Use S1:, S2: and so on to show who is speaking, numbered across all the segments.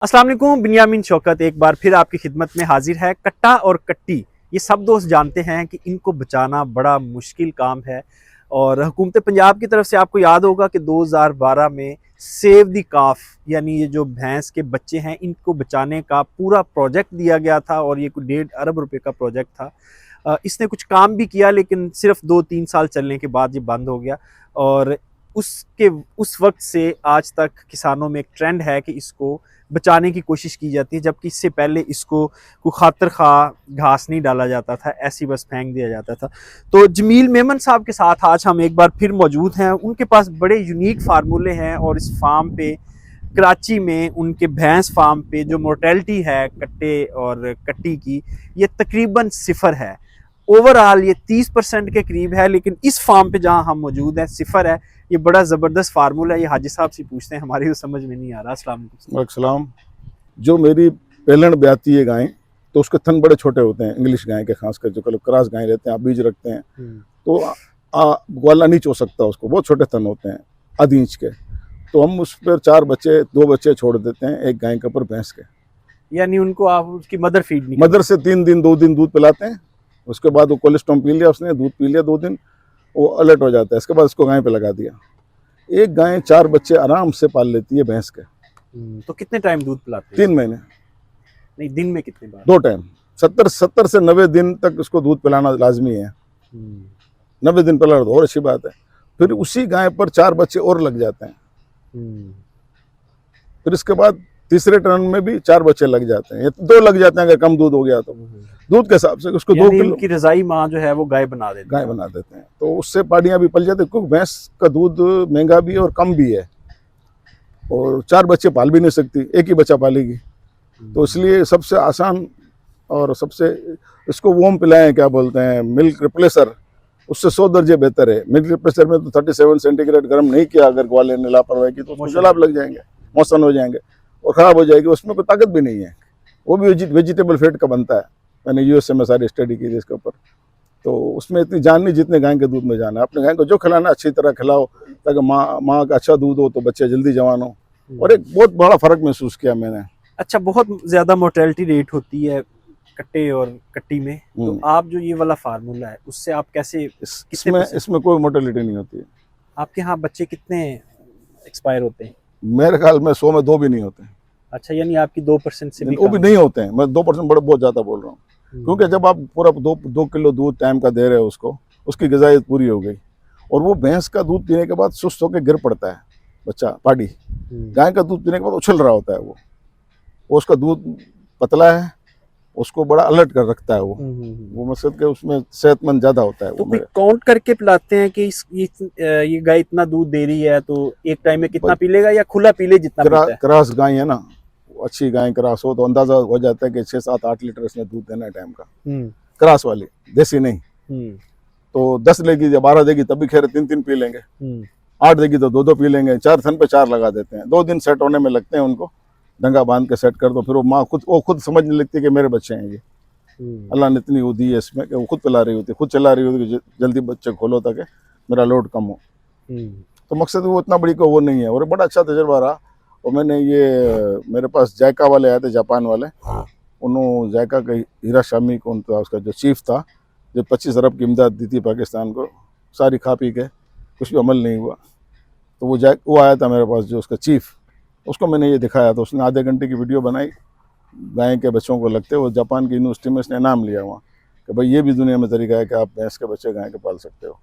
S1: अस्सलाम वालेकुम, बिन्यामीन शौकत एक बार फिर आपकी खिदमत में हाजिर है। कट्टा और कट्टी ये सब दोस्त जानते हैं कि इनको बचाना बड़ा मुश्किल काम है। और हुकूमत पंजाब की तरफ से आपको याद होगा कि 2012 में सेव दी काफ यानी ये जो भैंस के बच्चे हैं इनको बचाने का पूरा प्रोजेक्ट दिया गया था और ये कोई 1.5 अरब रुपए का प्रोजेक्ट था। इसने कुछ काम भी किया लेकिन सिर्फ 2-3 साल चलने के बाद ये बंद हो गया। और उस वक्त से आज तक किसानों में एक ट्रेंड है कि इसको बचाने की कोशिश की जाती है, जबकि इससे पहले इसको कोई खातिर खा घास नहीं डाला जाता था, ऐसी बस फेंक दिया जाता था। तो जमील मेमन साहब के साथ आज हम एक बार फिर मौजूद हैं। उनके पास बड़े यूनिक फार्मूले हैं और इस फार्म पे कराची में उनके भैंस फार्म पे जो मोर्टेलिटी है कट्टे और कट्टी की ये तकरीबन 0 है। ओवरऑल ये 30% के करीब है, लेकिन इस फार्म पे जहाँ हम मौजूद हैं 0 है। ये बड़ा ज़बरदस्त फार्मूला है। ये हाजी साहब से पूछते हैं, हमारी तो समझ में नहीं आ रहा। अस्सलाम
S2: वालेकुम। जो मेरी पेलन ब्याती है गाय, तो उसके थन बड़े छोटे होते हैं, इंग्लिश गाय के खासकर जो क्रॉस गाय रहते हैं, आप बीज रखते हैं तो ग्वाला नहीं चो सकता उसको, बहुत छोटे थन होते हैं, आधी इंच के। तो हम उस पर 2 बच्चे छोड़ देते हैं एक गाय के ऊपर भैंस के।
S1: यानी उनको आप उसकी मदर फीड नहीं
S2: मदर से 2 दिन दूध पिलाते हैं। उसके बाद वो कोलेस्ट्रॉम पी लिया, उसने दूध पी लिया 2 दिन, वो अलर्ट हो जाता है। इसके बाद उसको गाय पे लगा दिया। एक गाय 4 बच्चे आराम से पाल लेती है भैंस के।
S1: तो कितने टाइम दूध पिलाते हैं?
S2: 3 महीने
S1: नहीं, दिन में कितने बार?
S2: 2 टाइम। 70 से 90 दिन तक उसको दूध पिलाना लाजमी है। 90 दिन पिला तो और अच्छी बात है। फिर उसी गाय पर 4 बच्चे और लग जाते हैं। फिर इसके बाद तीसरे टर्न में भी 4 बच्चे लग जाते हैं, 2 लग जाते हैं अगर कम दूध हो गया तो। दूध के हिसाब से उसको 2 किलो
S1: की रजाई माँ जो है वो गाय बना देते
S2: हैं, तो उससे पाड़ियाँ भी पल जाती हैं, क्योंकि भैंस का दूध महंगा भी है और कम भी है, और 4 बच्चे पाल भी नहीं सकती, एक ही बच्चा पालेगी। तो इसलिए सबसे आसान और सबसे इसको वोम पिलाएं, क्या बोलते हैं, मिल्क रिप्लेसर, उससे 100 दर्जे बेहतर है। मिल्क रिप्लेसर में तो 37 सेंटीग्रेड गर्म नहीं किया अगर ग्वाले ने लापरवाही की तो उसमें जलाब लग जाएंगे, मौसन हो जाएंगे और ख़राब हो जाएगी। उसमें कोई ताकत भी नहीं है, वो भी वेजिटेबल फैट का बनता है। मैंने यूएसए में सारी स्टडी की थी इसके ऊपर। तो उसमें इतनी जान नहीं जितने गाय के दूध में जाना है। अपने गाय को जो खिलाना अच्छी तरह खिलाओ ताकि माँ का अच्छा दूध हो तो बच्चे जल्दी जवान हो। और एक बहुत बड़ा फ़र्क महसूस किया मैंने।
S1: अच्छा, बहुत ज़्यादा मोर्टेलिटी रेट होती है कट्टे और कट्टी में, तो आप जो ये वाला फार्मूला है उससे आप कैसे
S2: इसमें कोई मोर्टेलिटी नहीं होती है।
S1: आपके यहाँ बच्चे कितने एक्सपायर होते हैं?
S2: मेरे ख्याल में 100 में 2 भी नहीं होते हैं।
S1: अच्छा, यानी आपकी 2% से
S2: वो भी नहीं होते हैं। मैं 2% बहुत ज़्यादा बोल रहा हूँ, क्योंकि जब आप पूरा 2 किलो दूध टाइम का दे रहे हो उसको, उसकी ग़िज़ाइयत पूरी हो गई, और वो भैंस का दूध पीने के बाद सुस्त होकर गिर पड़ता है बच्चा पाड़ी। गाय का दूध पीने के बाद उछल रहा होता है वो उसका दूध पतला है, उसको बड़ा अलर्ट कर रखता है वो मकसद के उसमें सेहतमंद ज़्यादा होता है।
S1: तो कोई काउंट करके पिलाते हैं कि ये गाय इतना दूध दे रही है तो एक टाइम में कितना पी लेगा, या खुला पी ले जितना पीता है?
S2: क्रॉस गाय है ना, अच्छी गाय क्रॉस हो तो अंदाजा हो जाता है कि 6-7-8 लीटर इसने दूध देना है टाइम का। क्रॉस वाली, देसी नहीं। तो 10 देगी या 12 देगी तब भी खैर 3 पी लेंगे। 8 देगी तो 2 पी लेंगे। 4 थन पे 4 लगा देते हैं। 2 दिन सेट होने में लगते हैं उनको, डंगा बांध के सेट कर दो। फिर वो माँ खुद समझने लगती है कि मेरे बच्चे हैं ये। अल्लाह ने इतनी वो दी है इसमें कि वो खुद पिला रही होती है, खुद चला रही होती है, जल्दी बच्चे खोलो ताकि मेरा लोड कम हो। तो मकसद वो इतना बड़ी को वो नहीं है। और बड़ा अच्छा तजर्बा रहा। और मैंने ये, मेरे पास जायका वाले आए थे, जापान वाले। उन्होंने जायका का हीरा शामी को, उनका उसका जो चीफ था, जो 25 अरब की इमदाद दी थी पाकिस्तान को, सारी खा पी के कुछ भी अमल नहीं हुआ। तो वो आया था मेरे पास, जो उसका चीफ, उसको मैंने ये दिखाया। तो उसने आधे घंटे की वीडियो बनाई गाय के बच्चों को लगते। वो जापान की यूनिवर्सिटी में इसने इनाम लिया वहाँ कि भाई ये भी दुनिया में तरीका है कि आप भैंस के बच्चे गाय के पाल सकते हो।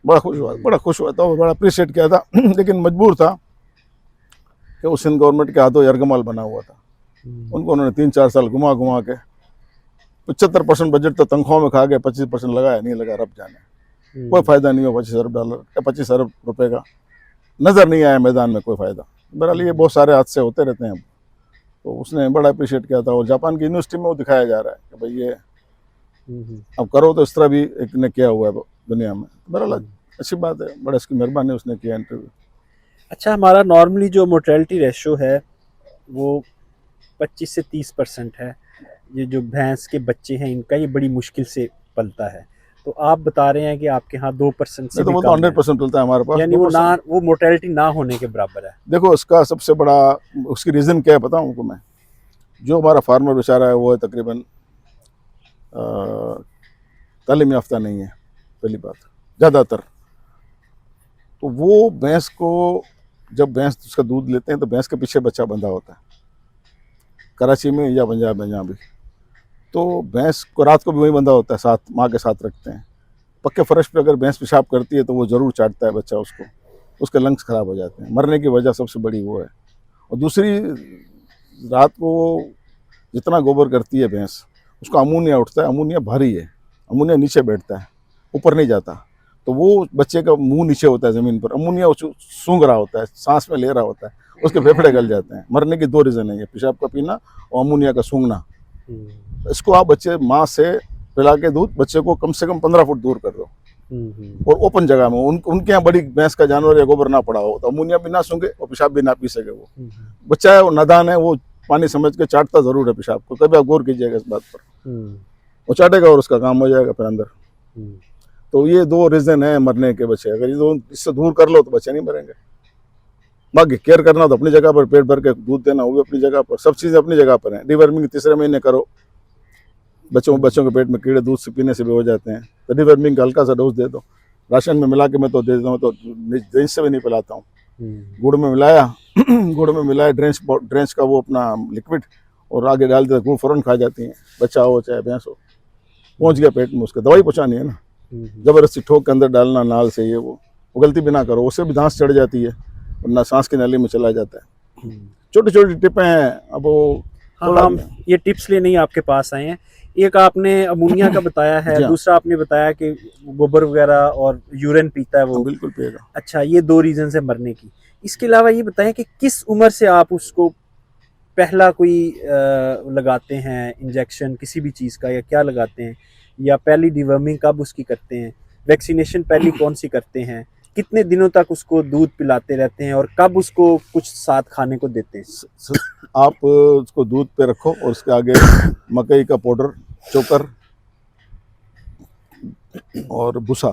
S2: बड़ा खुश हुआ था और बड़ा अप्रिशिएट किया था। लेकिन मजबूर था कि उस सिंध गवर्नमेंट के हाथों यरगमाल बना हुआ था। उनको उन्होंने 3-4 साल घुमा के 75% बजट तो तनख्वाह में खा गए, 25% लगाया नहीं लगा, रब जाने। कोई फ़ायदा नहीं हो। $25 अरब या 25 अरब रुपये का नज़र नहीं आया मैदान में कोई फ़ायदा। बहरहाल ये बहुत सारे हादसे होते रहते हैं। तो उसने बड़ा अप्रिशिएट किया था। और जापान की यूनिवर्सिटी में वो दिखाया जा रहा है कि भाई ये अब करो तो इस तरह भी एक ने किया हुआ है दुनिया में। बहरहाल अच्छी बात है, बड़ा इसकी मेहरबानी उसने किया इंटरव्यू।
S1: अच्छा, हमारा नॉर्मली जो मोर्टेलिटी रेशो है वो 25 से 30% है। ये जो भैंस के बच्चे हैं इनका ये बड़ी मुश्किल से पलता है। तो आप बता रहे हैं कि आपके यहाँ 2% से
S2: तो वो तो 100% चलता है हमारे पास।
S1: यानी वो मोर्टेलिटी ना होने के बराबर है।
S2: देखो, उसका सबसे बड़ा उसकी रीज़न क्या है बताऊँ आपको मैं? जो हमारा फार्मर बेचारा है वो है तकरीबन तालीम याफ्ता नहीं है, पहली बात ज़्यादातर। तो वो भैंस को, जब भैंस उसका दूध लेते हैं तो भैंस के पीछे बच्चा बंधा होता है, कराची में या पंजाब में जहाँ भी। तो भैंस को रात को भी वही बंधा होता है, साथ माँ के साथ रखते हैं। पक्के फर्श पे अगर भैंस पेशाब करती है तो वो ज़रूर चाटता है बच्चा उसको, उसके लंग्स खराब हो जाते हैं। मरने की वजह सबसे बड़ी वो है। और दूसरी, रात को जितना गोबर करती है भैंस, उसका अमोनिया उठता है। अमोनिया भारी है, अमोनिया नीचे बैठता है, ऊपर नहीं जाता। तो वो बच्चे का मुंह नीचे होता है ज़मीन पर, अमोनिया सूंघ रहा होता है, सांस में ले रहा होता है, उसके फेफड़े गल जाते हैं। मरने की दो रीज़न है, ये पेशाब का पीना और अमोनिया का सूंघना। इसको आप बच्चे माँ से पिला के दूध बच्चे को कम से कम 15 फुट दूर कर दो, और ओपन जगह में, उनके यहाँ बड़ी भैंस का जानवर या गोबर ना पड़ा हो, तो अमोनिया भी ना सूंघे और पेशाब भी ना पी सके। वो बच्चा है, वो नादान है, वो पानी समझ के चाटता जरूर है पेशाब को। कभी आप गौर कीजिएगा इस बात पर। वो चाटेगा और उसका काम हो जाएगा फिर अंदर। तो ये दो रीजन है मरने के बच्चे। अगर ये दो इससे दूर कर लो तो बच्चे नहीं मरेंगे। बाकी केयर करना तो अपनी जगह पर, पेट भर के दूध देना वो भी अपनी जगह पर, सब चीज़ें अपनी जगह पर हैं। डिवर्मिंग तीसरे महीने करो, बच्चों के पेट में कीड़े दूध से पीने से भी हो जाते हैं, तो डिवर्मिंग का हल्का सा डोज दे दो। राशन में मिला के मैं तो दे देता हूँ, तो ड्रेंच से भी नहीं पिलाता हूँ। गुड़ में मिलाया गुड़ में मिलाया ड्रेंच का वो अपना लिक्विड, और आगे डाल दिया, गुड़ फ़ौरन खा जाती हैं, बच्चा हो चाहे भैंस हो। पहुँच गया पेट में, उसके दवाई पहुँचानी है ना, ज़बरदस्ती ठोक के अंदर डालना नाल से, ये वो गलती भी ना करो, उससे भी धांस चढ़ जाती है, वरना सांस की नाली में चला जाता है। छोटी छोटी टिपें हैं। अब वो
S1: हाँ, हम ये टिप्स लेने ही आपके पास आए हैं। एक आपने अमोनिया का बताया है, दूसरा आपने बताया कि गोबर वगैरह और यूरिन पीता है वो।
S2: बिल्कुल पिएगा।
S1: अच्छा, ये दो रीजन है मरने की। इसके अलावा ये बताएं कि किस उम्र से आप उसको पहला कोई लगाते हैं इंजेक्शन किसी भी चीज़ का, या क्या लगाते हैं, या पहली डिवर्मिंग कब उसकी करते हैं, वैक्सीनेशन पहली कौन सी करते हैं, कितने दिनों तक उसको दूध पिलाते रहते हैं, और कब उसको कुछ साथ खाने को देते हैं?
S2: आप उसको दूध पे रखो और उसके आगे मकई का पाउडर, चोकर और भूसा,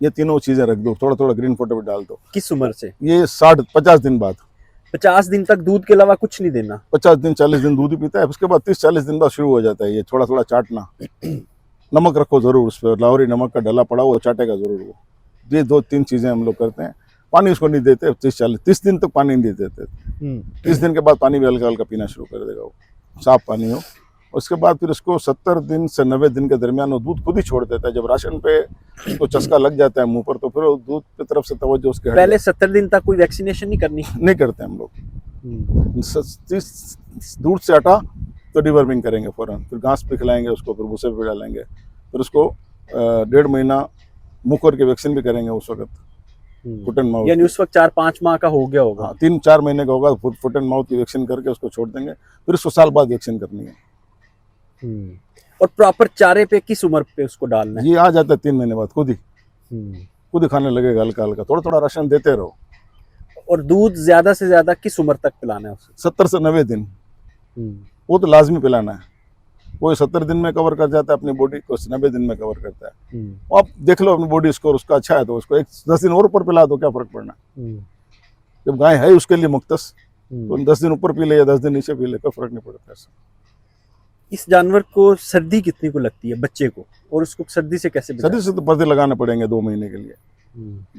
S2: ये तीनों चीजें रख दो, थोड़ा थोड़ा ग्रीन फोटो पे डाल दो।
S1: किस उम्र से?
S2: ये 50 दिन बाद।
S1: 50 दिन तक दूध के अलावा कुछ नहीं देना?
S2: 50 दिन 40 दिन दूध ही पीता है, उसके बाद 30-40 दिन बाद शुरू हो जाता है ये थोड़ा थोड़ा चाटना। नमक रखो जरूर उस पर, लाहौरी नमक का डला पड़ा, वो चाटेगा जरूर वो। ये 2-3 चीजें हम लोग करते हैं। पानी उसको नहीं देते 30 दिन तक पानी नहीं देते। 30 दिन के बाद पानी भी हल्का हल्का पीना शुरू कर देगा वो, साफ पानी हो। उसके बाद फिर उसको 70 दिन से 90 दिन के दरमियान वो दूध खुद ही छोड़ देता है। जब राशन पे उसको चस्का लग जाता है मुंह पर, तो फिर वो दूध की तरफ से तवज्जो उसके
S1: पहले 70 दिन तक कोई वैक्सीनेशन नहीं करनी? नहीं
S2: करते हम लोग। 30 दूध से हटा तो डिवर्मिंग करेंगे फ़ौरन, फिर घास पे खिलाएंगे उसको, फिर भूसे पे डालेंगे, फिर उसको 1.5 महीना मुखर के वैक्सीन भी करेंगे उस वक्त, फुट एंड माउथ।
S1: यानी उस वक्त 4-5 माह का हो गया होगा?
S2: 3-4 महीने का होगा, फुट एंड माउथ की वैक्सीन करके उसको छोड़ देंगे, फिर उसको साल बाद वैक्सीन करनी है।
S1: और प्रॉपर चारे पे किस उम्र पे उसको डालना है?
S2: ये आ जाता है 3 महीने बाद, खुद ही खाने लगेगा हल्का हल्का, थोड़ा थोड़ा राशन देते रहो।
S1: और दूध ज्यादा से ज्यादा किस उम्र तक पिलाना है उसे?
S2: 70 से 90 दिन वो तो लाजमी पिलाना है। वो 70 दिन में कवर कर जाता है अपनी बॉडी को, 90 दिन में कवर करता है। आप देख लो अपनी बॉडी स्कोर उसका अच्छा है तो उसको 10 दिन और ऊपर पिला दो, क्या फर्क पड़ना। जब गाय है उसके लिए मुख्तस, तो 10 दिन ऊपर पी ले या 10 दिन नीचे पी ले, कोई फर्क नहीं पड़ता ऐसा।
S1: इस जानवर को सर्दी कितनी को लगती है बच्चे को, और उसको सर्दी से कैसे बचाएं?
S2: सर्दी से तो पर्दे लगाने पड़ेंगे 2 महीने के लिए।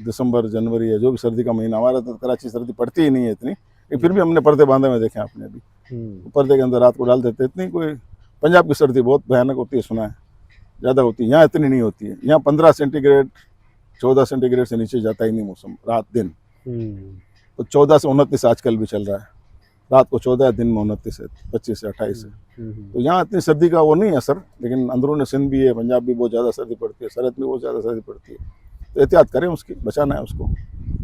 S2: दिसंबर जनवरी है जो भी सर्दी का महीना, हमारा तो कराची सर्दी पड़ती ही नहीं है इतनी, फिर भी हमने पर्दे बांधे हुए देखे आपने अभी। पर्दे के अंदर रात को डाल देते। इतनी कोई, पंजाब की सर्दी बहुत भयानक होती है, सुना है ज़्यादा होती है, यहाँ इतनी नहीं होती है। यहाँ 15 सेंटीग्रेड 14 सेंटीग्रेड से नीचे जाता ही नहीं मौसम रात दिन। तो 14 से 29 आजकल भी चल रहा है, रात को 14 दिन में 29 है, 25 से 28 है। तो यहाँ इतनी सर्दी का वो नहीं है असर, लेकिन अंदरूनी सिंध भी है, पंजाब भी बहुत ज़्यादा सर्दी पड़ती है, सरहद में बहुत ज़्यादा सर्दी पड़ती है। तो एहतियात करें उसकी, बचाना है उसको।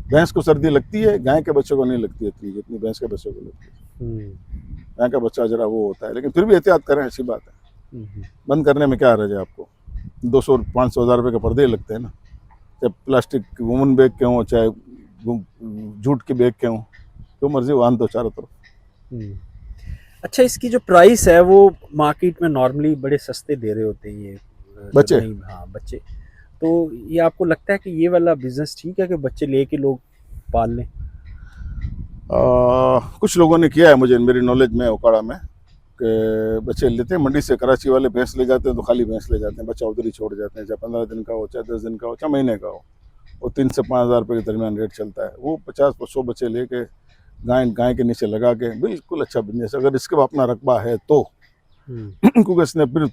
S2: भैंस को सर्दी लगती है, गाय के बच्चों को नहीं लगती है इतनी जितनी भैंस के बच्चों को लगती है। गाय का बच्चा जरा वो होता है, लेकिन फिर भी एहतियात करें, अच्छी बात है। बंद करने में क्या हर्ज है आपको? 200-500 हज़ार रुपये के पर्दे लगते हैं ना, चाहे प्लास्टिक वुमन बैग के हों, चाहे जूट के बैग के हों, जो मर्जी वो आन दो चारों तरफ।
S1: अच्छा, इसकी जो प्राइस है वो मार्केट में नॉर्मली बड़े सस्ते दे रहे होते हैं ये
S2: बच्चे।
S1: हाँ, बच्चे। तो ये आपको लगता है कि ये वाला बिजनेस ठीक है कि बच्चे लेके लोग पाल लें?
S2: कुछ लोगों ने किया है, मुझे मेरी नॉलेज में ओकाड़ा में, कि बच्चे लेते हैं मंडी से, कराची वाले भैंस ले जाते हैं तो खाली भैंस ले जाते हैं, बच्चा उधर ही छोड़ जाते हैं, चाहे 15 दिन का हो, चाहे 10 दिन का हो, चाहे महीने का हो, वो 3 से 5 हज़ार रुपये के दरमियान रेट चलता है। वो 50-100 बच्चे लेके गाय के नीचे लगा के बिल्कुल अच्छा बिजनेस, अगर इसके अपना रकबा है तो। क्योंकि इसने फिर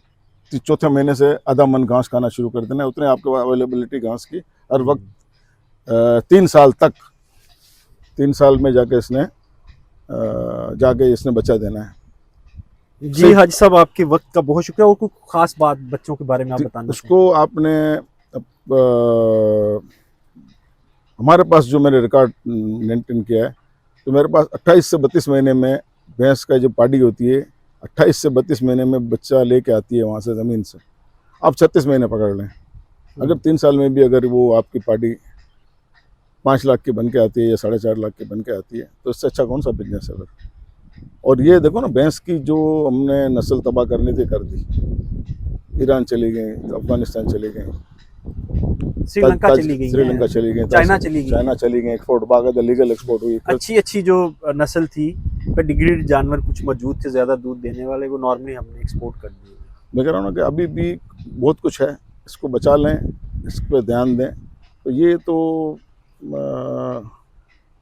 S2: चौथे महीने से आधा मन घास खाना शुरू कर देना, उतने आपके पास अवेलेबिलिटी घास की हर वक्त। 3 साल तक, 3 साल में जाके इसने बच्चा देना है।
S1: जी हाजी साहब, आपके वक्त का बहुत शुक्रिया। और कोई खास बात बच्चों के बारे में आप बताना
S2: उसको आपने हमारे पास जो मैंने रिकॉर्ड मेंटेन किया है, तो मेरे पास 28 से 32 महीने में भैंस का जो पाड़ी होती है, 28 से 32 महीने में बच्चा लेके आती है वहाँ से, ज़मीन से। आप 36 महीने पकड़ लें, अगर 3 साल में भी अगर वो आपकी पाड़ी 5 लाख की बन के आती है या 4.5 लाख की बन के आती है, तो इससे अच्छा कौन सा बिजनेस है फिर। और ये देखो ना, भैंस की जो हमने नस्ल तबाह करनी थी कर दी, ईरान चली गई, अफगानिस्तान चली गई,
S1: श्रीलंका चली गई, चाइना
S2: चली गई, एक्सपोर्ट बाकायदा लीगल एक्सपोर्ट हुई।
S1: अच्छी जो नस्ल थी, पेडिग्रीड जानवर कुछ मौजूद थे ज़्यादा दूध देने वाले, वो नॉर्मली हमने एक्सपोर्ट कर दिए।
S2: मैं कह रहा हूँ ना कि अभी भी बहुत कुछ है, इसको बचा लें, इस पर ध्यान दें। तो ये तो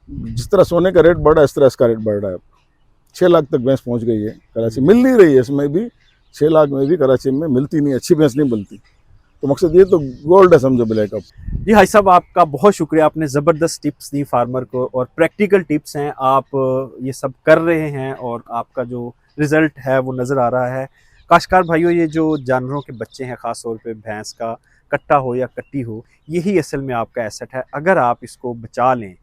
S2: जिस तरह सोने का रेट बढ़ रहा है, इस तरह इसका रेट बढ़ रहा है। 6 लाख तक भैंस पहुँच गई है कराची, मिल नहीं रही है इसमें भी, 6 लाख में भी कराची में मिलती नहीं, अच्छी भैंस नहीं मिलती। तो मकसद ये तो गोल्ड है समझो, ब्लैक अप।
S1: जी हाई साहब, आपका बहुत शुक्रिया, आपने ज़बरदस्त टिप्स दी फार्मर को, और प्रैक्टिकल टिप्स हैं, आप ये सब कर रहे हैं और आपका जो रिज़ल्ट है वो नज़र आ रहा है। काश्तकार भाइयों, ये जो जानवरों के बच्चे हैं, ख़ास तौर पे भैंस का कट्टा हो या कट्टी हो, यही असल में आपका एसेट है। अगर आप इसको बचा लें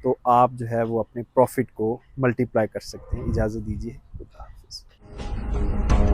S1: तो आप जो है वो अपने प्रॉफिट को मल्टीप्लाई कर सकते हैं। इजाज़त दीजिए, खुदा हाफ़िज़।